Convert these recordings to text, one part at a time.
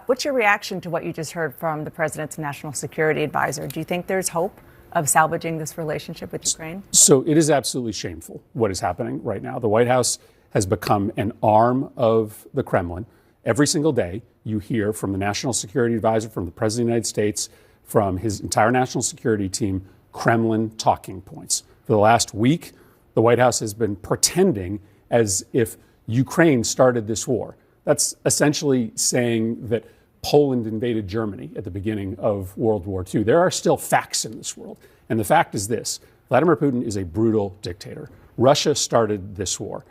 What's your reaction to what you just heard from the president's national security advisor? Do you think there's hope of salvaging this relationship with Ukraine? So it is absolutely shameful what is happening right now. The White House has become an arm of the Kremlin. Every single day you hear from the national security advisor, from the president of the United States, from his entire national security team, Kremlin talking points. For the last week, the White House has been pretending as if Ukraine started this war. That's essentially saying that Poland invaded Germany at the beginning of World War II. There are still facts in this world. And the fact is this: Vladimir Putin is a brutal dictator. Russia started this war.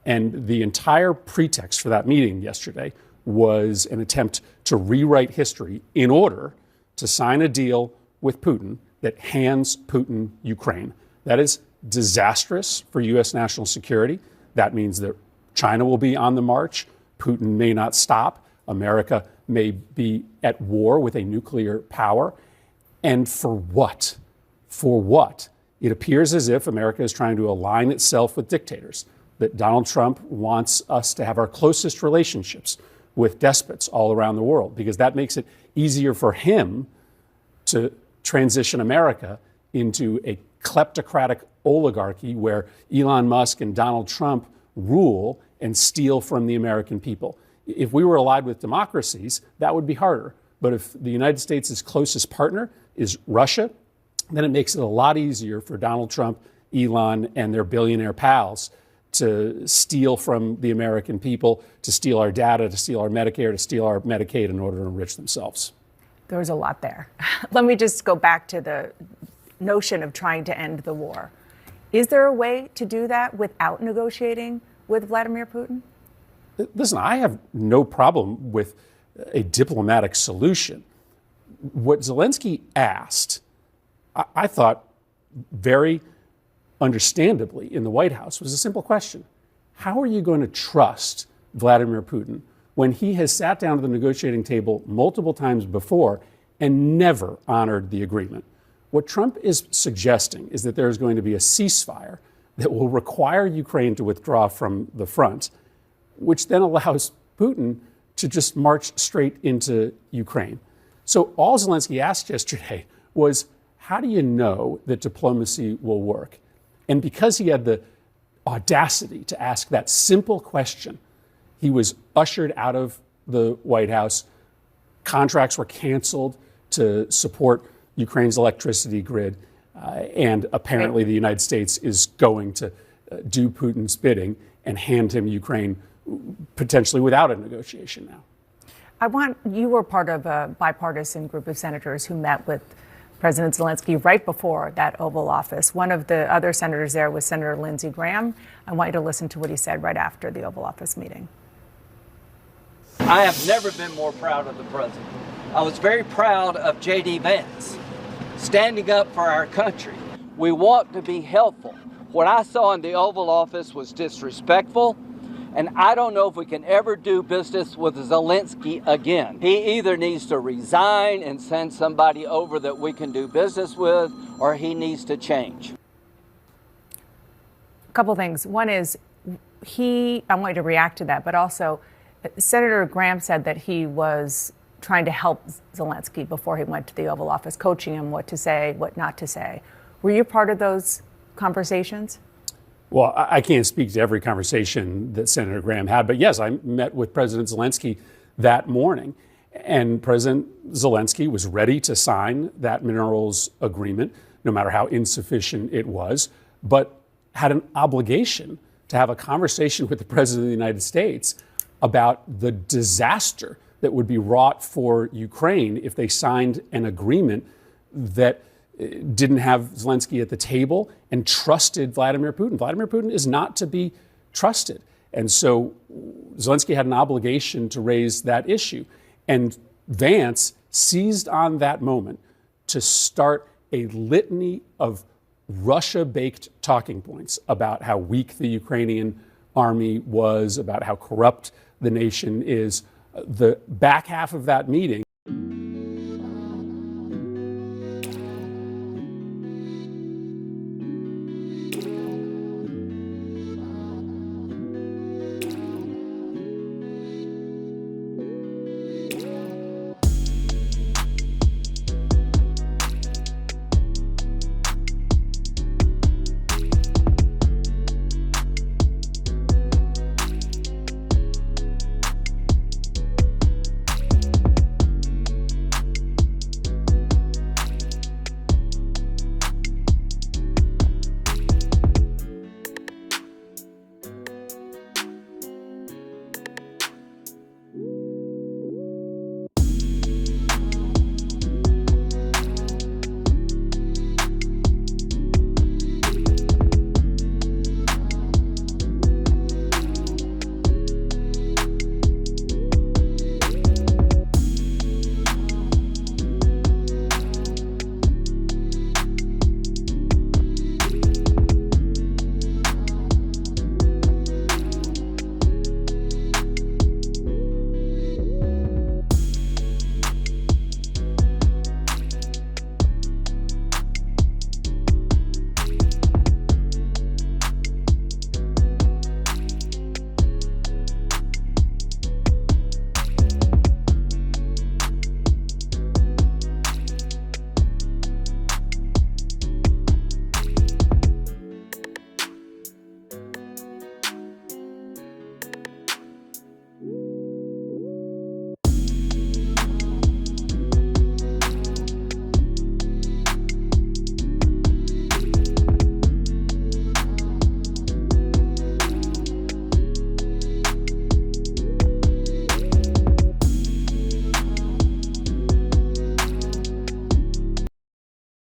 And the entire pretext for that meeting yesterday was an attempt to rewrite history in order to sign a deal with Putin that hands Putin Ukraine. That is disastrous for U.S. national security. That means that China will be on the march. Putin may not stop. America may be at war with a nuclear power. And for what? For what? It appears as if America is trying to align itself with dictators, that Donald Trump wants us to have our closest relationships with despots all around the world, because that makes it easier for him to transition America into a kleptocratic oligarchy where Elon Musk and Donald Trump rule and steal from the American people. If we were allied with democracies, that would be harder. But if the United States' closest partner is Russia, then it makes it a lot easier for Donald Trump, Elon, and their billionaire pals to steal from the American people, to steal our data, to steal our Medicare, to steal our Medicaid in order to enrich themselves. There was a lot there. Let me just go back to the notion of trying to end the war. Is there a way to do that without negotiating with Vladimir Putin? Listen, I have no problem with a diplomatic solution. What Zelensky asked, I thought very understandably in the White House, was a simple question. How are you going to trust Vladimir Putin when he has sat down at the negotiating table multiple times before and never honored the agreement? What Trump is suggesting is that there is going to be a ceasefire that will require Ukraine to withdraw from the front, which then allows Putin to just march straight into Ukraine. So all Zelensky asked yesterday was, how do you know that diplomacy will work? And because he had the audacity to ask that simple question, he was ushered out of the White House. Contracts were canceled to support Ukraine's electricity grid. And apparently the United States is going to do Putin's bidding and hand him Ukraine potentially without a negotiation now. You were part of a bipartisan group of senators who met with President Zelensky right before that Oval Office. One of the other senators there was Senator Lindsey Graham. I want you to listen to what he said right after the Oval Office meeting. I have never been more proud of the president. I was very proud of J.D. Vance standing up for our country. We want to be helpful. What I saw in the Oval Office was disrespectful, and I don't know if we can ever do business with Zelensky again. He either needs to resign and send somebody over that we can do business with, or he needs to change. A couple things. One is, I want you to react to that, but also Senator Graham said that he was trying to help Zelensky before he went to the Oval Office, coaching him what to say, what not to say. Were you part of those conversations? Well, I can't speak to every conversation that Senator Graham had, but yes, I met with President Zelensky that morning, and President Zelensky was ready to sign that minerals agreement, no matter how insufficient it was, but had an obligation to have a conversation with the President of the United States about the disaster that would be wrought for Ukraine if they signed an agreement that didn't have Zelensky at the table and trusted Vladimir Putin. Vladimir Putin is not to be trusted. And so Zelensky had an obligation to raise that issue. And Vance seized on that moment to start a litany of Russia-baked talking points about how weak the Ukrainian army was, about how corrupt the nation is. The back half of that meeting